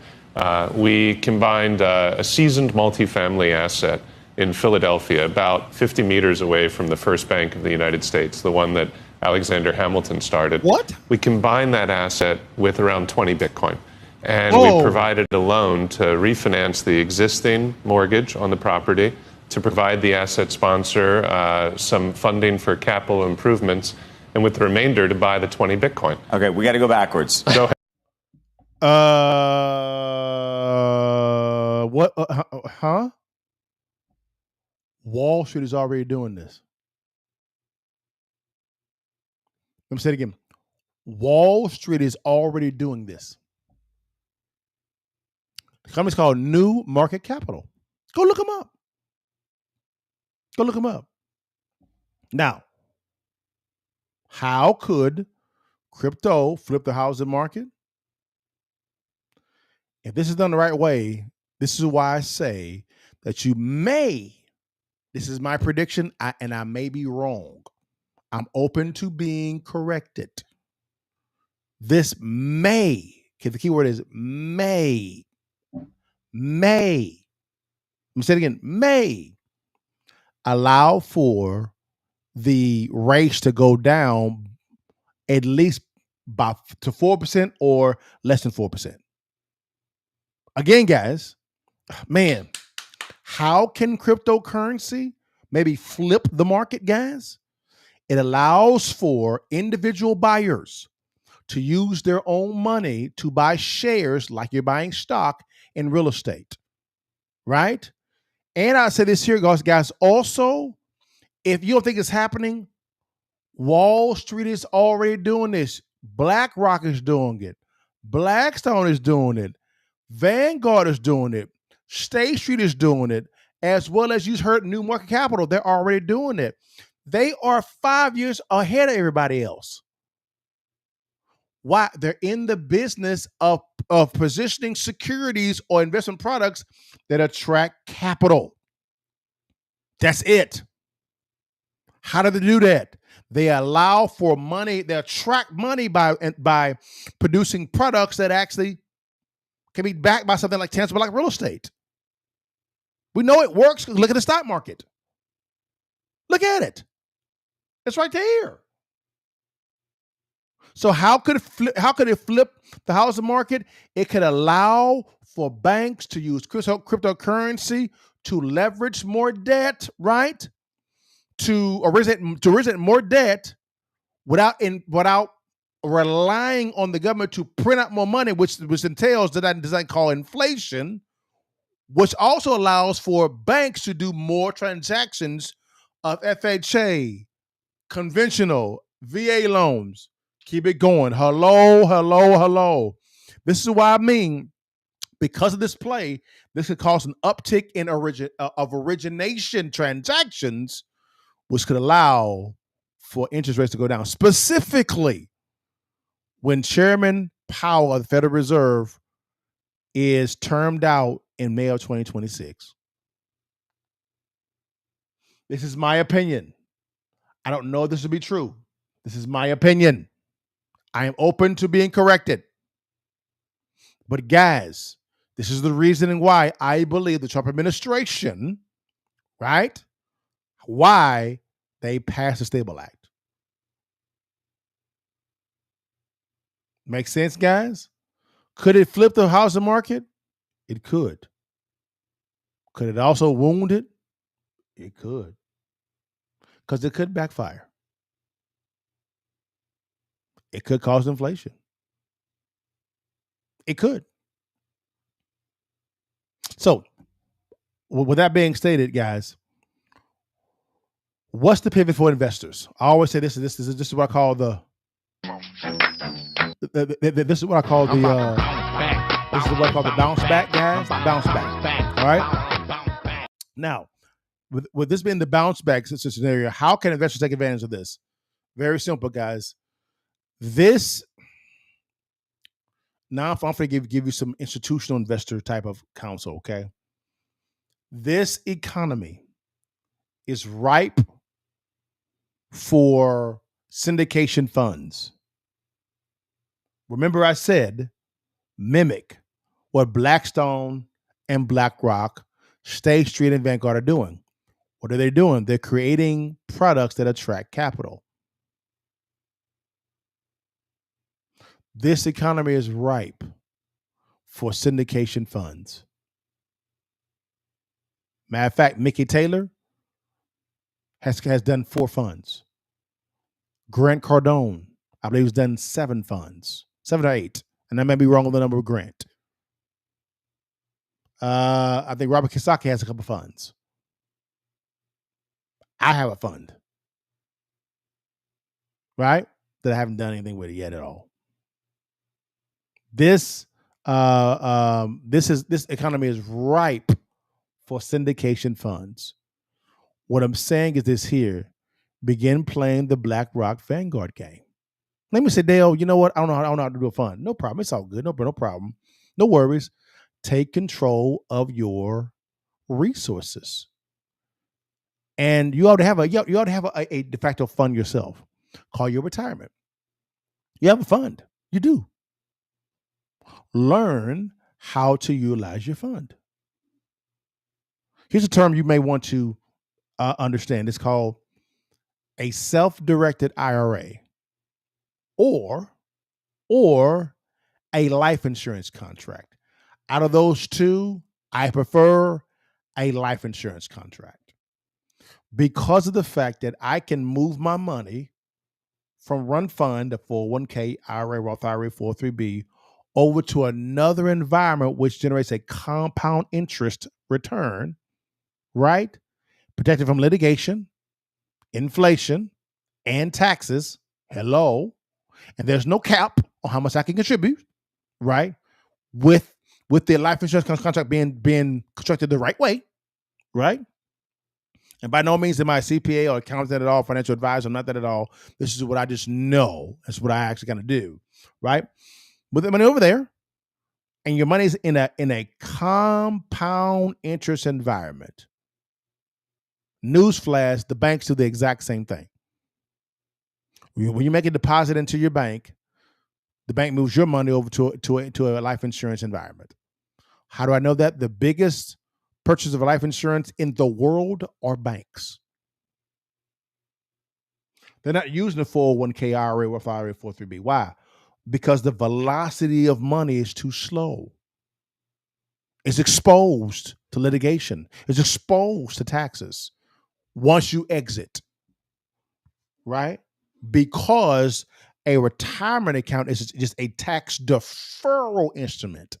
We combined a seasoned multifamily asset in Philadelphia, about 50 meters away from the First Bank of the United States, the one that Alexander Hamilton started. What? We combined that asset with around 20 Bitcoin. And we provided a loan to refinance the existing mortgage on the property, to provide the asset sponsor some funding for capital improvements, and with the remainder to buy the 20 Bitcoin. Okay, we got to go backwards. Go ahead. What? Huh? Wall Street is already doing this. Let me say it again. Wall Street is already doing this. The company's called New Market Capital. Go look them up. Go look them up. Now, how could crypto flip the housing market? If this is done the right way, this is why I say that you may, this is my prediction, and I may be wrong. I'm open to being corrected. This may, okay, the key word is may. Let me say it again, may allow for the rates to go down at least to 4% or less than 4%. Again, guys, man, how can cryptocurrency maybe flip the market, guys? It allows for individual buyers to use their own money to buy shares like you're buying stock in real estate, right? And I'll say this here, guys, also, if you don't think it's happening, Wall Street is already doing this. BlackRock is doing it. Blackstone is doing it. Vanguard is doing it. State Street is doing it, as well as you heard New Market Capital. They're already doing it. They are 5 years ahead of everybody else. Why? They're in the business of positioning securities or investment products that attract capital. That's it. How do they do that? They allow for money. They attract money by producing products that actually can be backed by something like tangible, like real estate. We know it works. Look at the stock market. Look at it. It's right there. So how could it flip the housing market? It could allow for banks to use cryptocurrency to leverage more debt, right? To originate more debt without relying on the government to print out more money, which entails that call inflation, which also allows for banks to do more transactions of FHA, conventional, VA loans, Keep it going. Hello, hello, hello. This is why I mean, because of this play, this could cause an uptick in origination transactions, which could allow for interest rates to go down. Specifically, when Chairman Powell of the Federal Reserve is termed out in May of 2026. This is my opinion. I don't know if this will be true. This is my opinion. I am open to being corrected. But guys, this is the reasoning why I believe the Trump administration, right? Why they passed the Stable Act. Make sense, guys? Could it flip the housing market? It could. Could it also wound it? It could. Because it could backfire. It could cause inflation. It could. So, with that being stated, guys, what's the pivot for investors? I always say this is what I call this is what I call the bounce back, guys. The bounce back. All right. Now, with this being the bounce back scenario, how can investors take advantage of this? Very simple, guys. Now I'm going to give you some institutional investor type of counsel, okay? This economy is ripe for syndication funds. Remember I said mimic what Blackstone and BlackRock, State Street, and Vanguard are doing. What are they doing? They're creating products that attract capital. This economy is ripe for syndication funds. Matter of fact, Mickey Taylor has done 4 funds. Grant Cardone, I believe, has done 7 funds, 7 or 8, and I may be wrong on the number of Grant. I think Robert Kiyosaki has a couple funds. I have a fund, right, that I haven't done anything with it yet at all. This economy is ripe for syndication funds. What I'm saying is this here: begin playing the BlackRock Vanguard game. Let me say, Dale, you know what? I don't know how to do a fund. No problem. It's all good. No problem. No worries. Take control of your resources. And you ought to have a de facto fund yourself. Call your retirement. You have a fund. You do. Learn how to utilize your fund. Here's a term you may want to understand. It's called a self-directed IRA or a life insurance contract. Out of those two, I prefer a life insurance contract because of the fact that I can move my money from one fund, a 401k, IRA, Roth IRA, 403b, over to another environment which generates a compound interest return, right? Protected from litigation, inflation, and taxes. Hello. And there's no cap on how much I can contribute, right? With the life insurance contract being constructed the right way, right? And by no means am I a CPA or accountant at all, financial advisor. I'm not that at all. This is what I just know. That's what I actually gonna do, right? With the money over there, and your money's in a compound interest environment. Newsflash: the banks do the exact same thing. When you make a deposit into your bank, the bank moves your money over to a life insurance environment. How do I know that? The biggest purchase of life insurance in the world are banks. They're not using the 401k, IRA, or 403b. Why? Because the velocity of money is too slow. It's exposed to litigation. It's exposed to taxes once you exit, right? Because a retirement account is just a tax deferral instrument.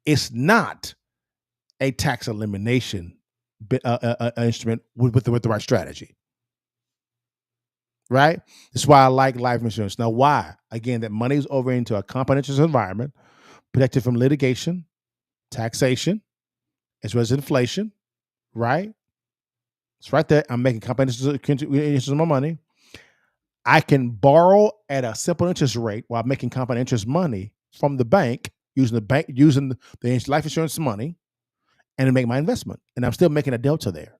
It's not a tax elimination instrument with the right strategy. right? That's why I like life insurance. Now, why? Again, that money is over into a compound interest environment, protected from litigation, taxation, as well as inflation, right? It's right there. I'm making compound interest on my money. I can borrow at a simple interest rate while making compound interest money from the bank, using the life insurance money, and to make my investment. And I'm still making a delta there.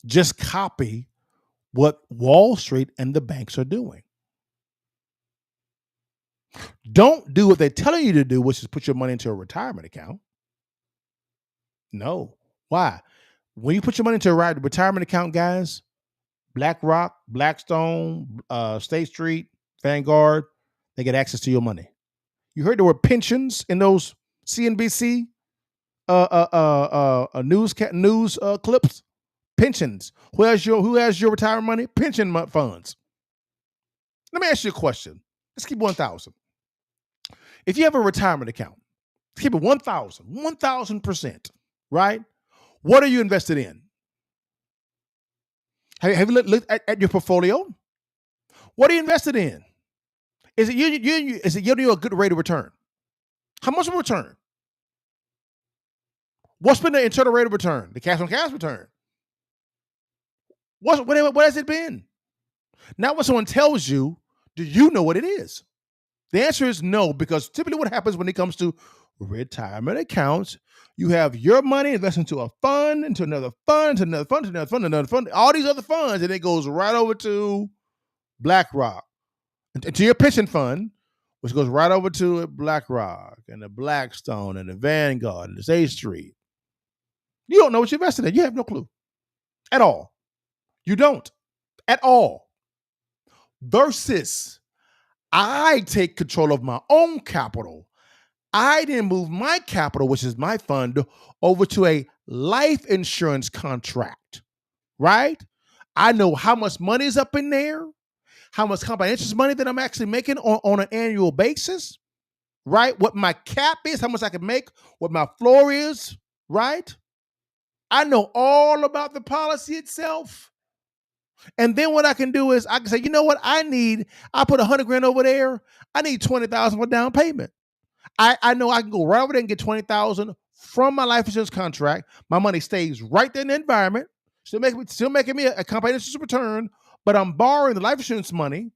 Just copy what Wall Street and the banks are doing. Don't do what they're telling you to do, which is put your money into a retirement account. No. Why? When you put your money into a retirement account, guys, BlackRock, Blackstone, State Street, Vanguard, they get access to your money. You heard the word pensions in those CNBC news clips? Pensions. Who has your retirement money? Pension funds. Let me ask you a question. Let's keep 1,000. If you have a retirement account, let's keep it 1,000%, right? What are you invested in? Have you looked at your portfolio? What are you invested in? Is it giving you a good rate of return? How much of a return? What's been the internal rate of return? The cash on cash return. What has it been? Not what someone tells you. Do you know what it is? The answer is no, because typically what happens when it comes to retirement accounts, you have your money invested into a fund, into another fund, into another fund, into another fund, another fund, all these other funds, and it goes right over to BlackRock, to your pension fund, which goes right over to BlackRock and the Blackstone and the Vanguard and the State Street. You don't know what you're invested in. You have no clue at all. You don't at all. Versus, I take control of my own capital. I then move my capital, which is my fund, over to a life insurance contract, right? I know how much money is up in there, how much compound interest money that I'm actually making on an annual basis, right? What my cap is, how much I can make, what my floor is, right? I know all about the policy itself. And then what I can do is I can say, you know what? I put $100,000 over there. I need $20,000 for down payment. I know I can go right over there and get $20,000 from my life insurance contract. My money stays right there in the environment, still making me a compound interest return, but I'm borrowing the life insurance money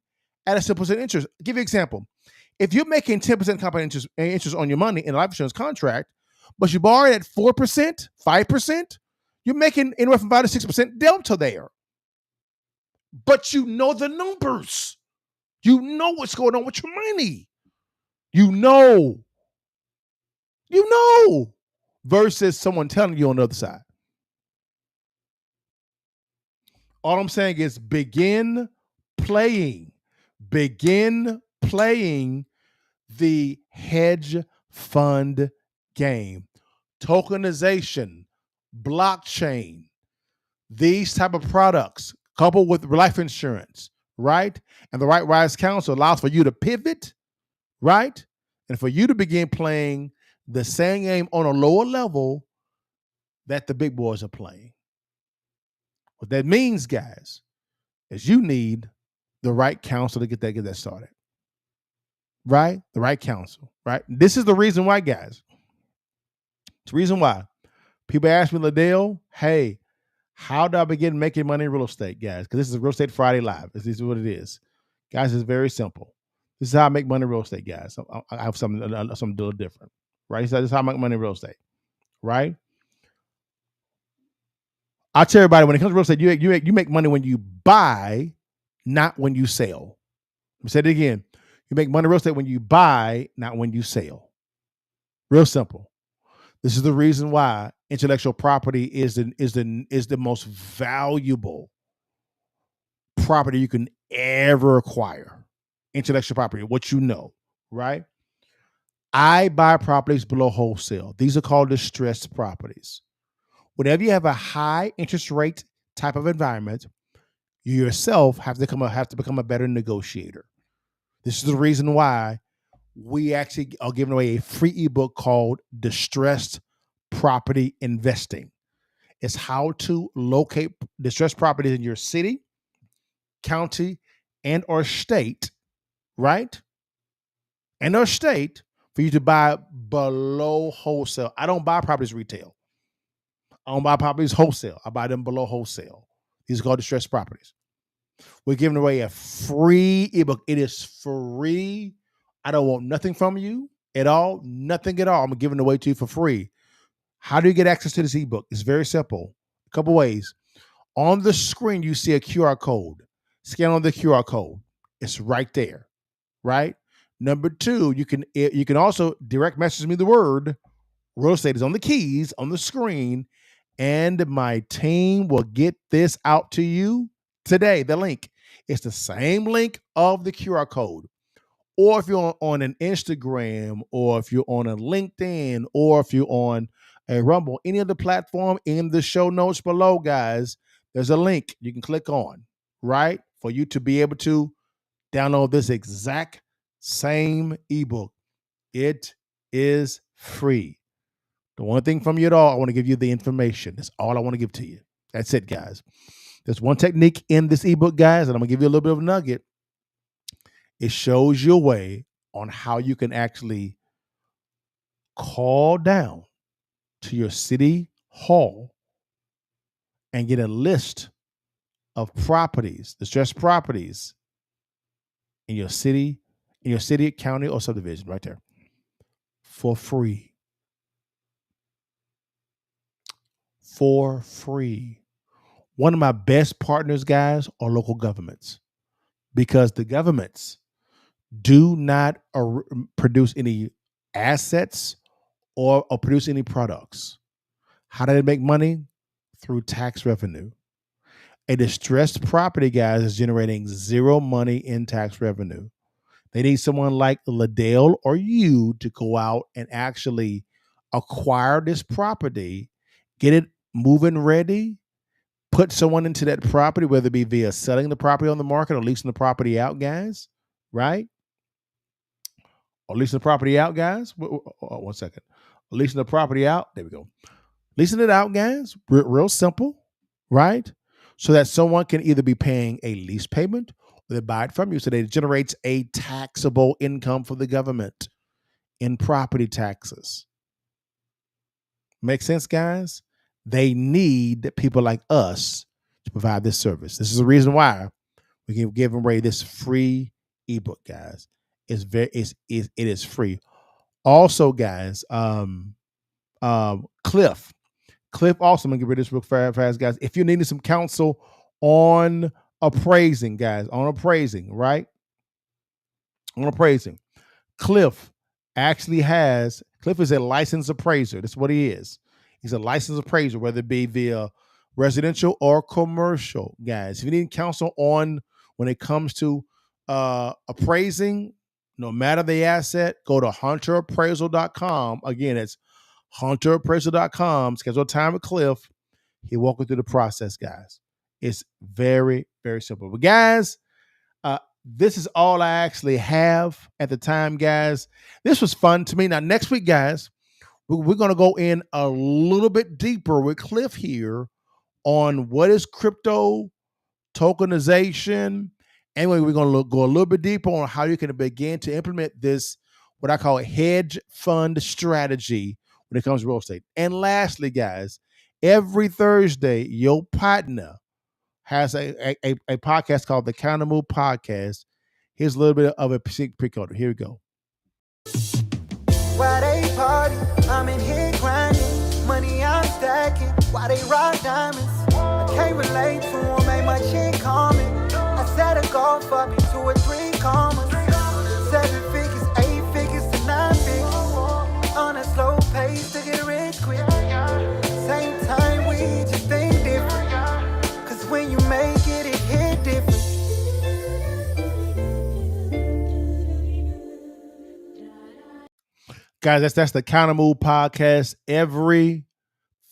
at a 10% interest. I'll give you an example. If you're making 10% compound interest on your money in a life insurance contract, but you borrow it at 4%, 5%, you're making anywhere from 5 to 6% delta there. But you know the numbers. You know what's going on with your money. You know. Versus someone telling you on the other side. All I'm saying is begin playing the hedge fund game. Tokenization, blockchain, these type of products coupled with life insurance, right? And the Right Wise Council allows for you to pivot, right? And for you to begin playing the same game on a lower level that the big boys are playing. What that means, guys, is you need the right counsel to get that started. Right? The right counsel, right? This is the reason why, guys. It's the reason why people ask me, Liddell, hey, how do I begin making money in real estate, guys? Because this is Real Estate Friday Live. This is what it is. Guys, it's very simple. This is how I make money in real estate, guys. I have something a little different, right? So this is how I make money in real estate, right? I tell everybody, when it comes to real estate, you make money when you buy, not when you sell. Let me say it again. You make money in real estate when you buy, not when you sell. Real simple. This is the reason why intellectual property is the most valuable property you can ever acquire. Intellectual property, what you know, right? I buy properties below wholesale. These are called distressed properties. Whenever you have a high interest rate type of environment, you yourself have to become a better negotiator. This is the reason why we actually are giving away a free ebook called Distressed Property Investing. It's how to locate distressed properties in your city, county, and or state, right? And or state for you to buy below wholesale. I don't buy properties retail. I don't buy properties wholesale. I buy them below wholesale. These are called distressed properties. We're giving away a free ebook. It is free. I don't want nothing from you at all. Nothing at all. I'm giving it away to you for free. How do you get access to this ebook? It's very simple. A couple ways. On the screen, you see a QR code. Scan on the QR code. It's right there, right? Number two, you can also direct message me the word real estate is on the keys on the screen, and my team will get this out to you today. The link. It's the same link of the QR code. Or if you're on an Instagram, or if you're on a LinkedIn, or if you're on a Rumble, any other platform, in the show notes below, guys, there's a link you can click on, right? For you to be able to download this exact same ebook. It is free. The one thing from you at all, I want to give you the information. That's all I want to give to you. That's it, guys. There's one technique in this ebook, guys, and I'm going to give you a little bit of a nugget. It shows you a way on how you can actually call down to your city hall and get a list of properties, distressed properties in your city, county, or subdivision right there for free. For free. One of my best partners, guys, are local governments, because the governments do not produce any assets or produce any products. How do they make money? Through tax revenue. A distressed property, guys, is generating zero money in tax revenue. They need someone like Liddell or you to go out and actually acquire this property, get it moving ready, put someone into that property, whether it be via selling the property on the market or leasing the property out, guys, right? Or leasing the property out, guys. One second. Leasing the property out. There we go. Leasing it out, guys. Real simple, right? So that someone can either be paying a lease payment or they buy it from you. So that it generates a taxable income for the government in property taxes. Make sense, guys? They need people like us to provide this service. This is the reason why we can give away this free ebook, guys. It is free. Also, guys, Cliff also, I'm gonna get rid of this real fast, guys. If you're needing some counsel on appraising, guys, right? On appraising. Cliff is a licensed appraiser. That's what he is. He's a licensed appraiser, whether it be via residential or commercial, guys. If you need counsel on when it comes to appraising, no matter the asset, go to hunterappraisal.com. Again, it's hunterappraisal.com. Schedule time with Cliff. He'll walk you through the process, guys. It's very, very simple. But guys, this is all I actually have at the time, guys. This was fun to me. Now, next week, guys, we're going to go in a little bit deeper with Cliff here on what is crypto, tokenization. Anyway, we're going to go a little bit deeper on how you can begin to implement this, what I call a hedge fund strategy when it comes to real estate. And lastly, guys, every Thursday, your partner has a podcast called the Accountable Podcast. Here's a little bit of a pre-coder. Here we go. Why they party? I'm in here grinding. Money I'm stacking. Why they rock diamonds? I can't relate to them. Ain't my shit common. I set a goal for me 2 or 3 commas. 7 figures, 8 figures to 9 figures. On a slow pace to get rich quick. Same time we just think different. Cause when you make it, it hit different. Guys, that's the Accountable Podcast every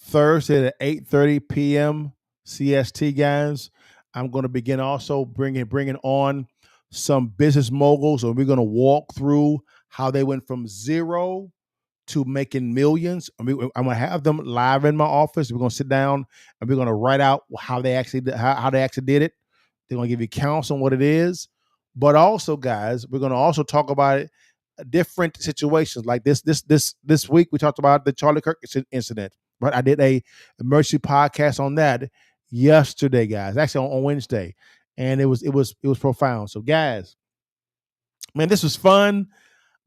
Thursday at 8:30 p.m. CST, guys. I'm going to begin also bringing on some business moguls, and we're going to walk through how they went from 0 to making millions. I'm gonna have them live in my office. We're gonna sit down and we're gonna write out how they actually did it. They're gonna give you counts on what it is, but also, guys, we're gonna also talk about it, different situations like this week. We talked about the Charlie Kirk incident. Right, I did a emergency podcast on that yesterday, guys. Actually, on Wednesday, and it was profound. So, guys, man, this was fun.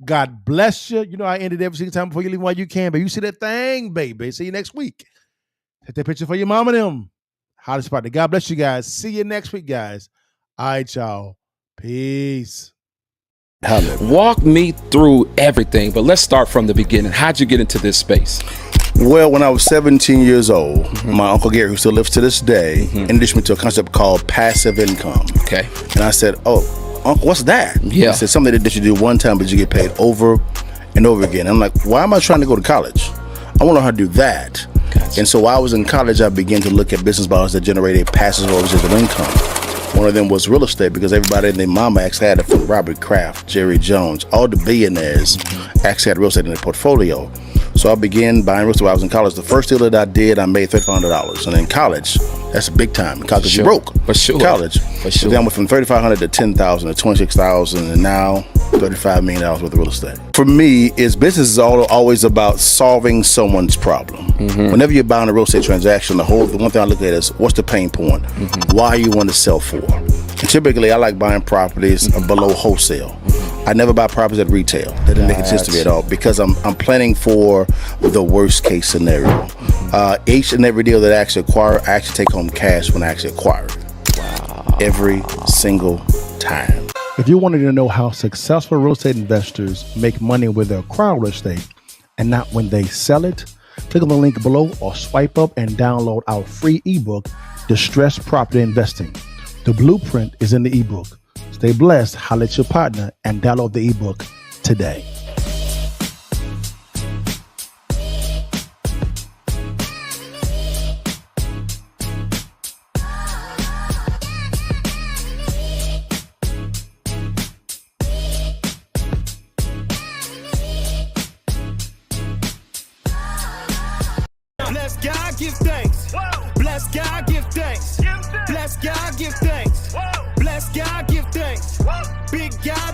God bless you. You know, I ended every single time before you leave while you can, but you see that thing, baby. See you next week. Take that picture for your mom and them. Hottest partner. God bless you guys. See you next week, guys. All right, y'all. Peace. Walk me through everything, but let's start from the beginning. How'd you get into this space? Well, when I was 17 years old, my Uncle Gary, who still lives to this day, introduced me to a concept called passive income. Okay. And I said, "Oh, Uncle, what's that?" Yeah. He said, "Something that you do one time, but you get paid over and over again." I'm like, "Why am I trying to go to college? I want to know how to do that." Gotcha. And so while I was in college, I began to look at business models that generated passive or residual income. One of them was real estate, because everybody and their mama actually had it, from Robert Kraft, Jerry Jones, all the billionaires actually had real estate in their portfolio. So I began buying real estate while I was in college. The first deal that I did, I made $3,500. And in college, that's big time. In college, you broke. For sure. College. For sure. Then I went from $3,500 to $10,000 to $26,000, and now $35 million worth of real estate. For me, business is always about solving someone's problem. Whenever you're buying a real estate transaction, the one thing I look at is, what's the pain point? Why you want to sell for? And typically, I like buying properties below wholesale. I never buy properties at retail. That didn't make sense to me at all, because I'm planning for the worst case scenario. Each and every deal that I actually acquire, I actually take home cash when I actually acquire it. Wow. Every single time. If you wanted to know how successful real estate investors make money with their acquire real estate and not when they sell it, click on the link below or swipe up and download our free ebook, Distressed Property Investing. The blueprint is in the ebook. Stay blessed, holler at your partner, and download the ebook today. Bless God, give thanks. Bless God, give thanks. Bless God, give thanks.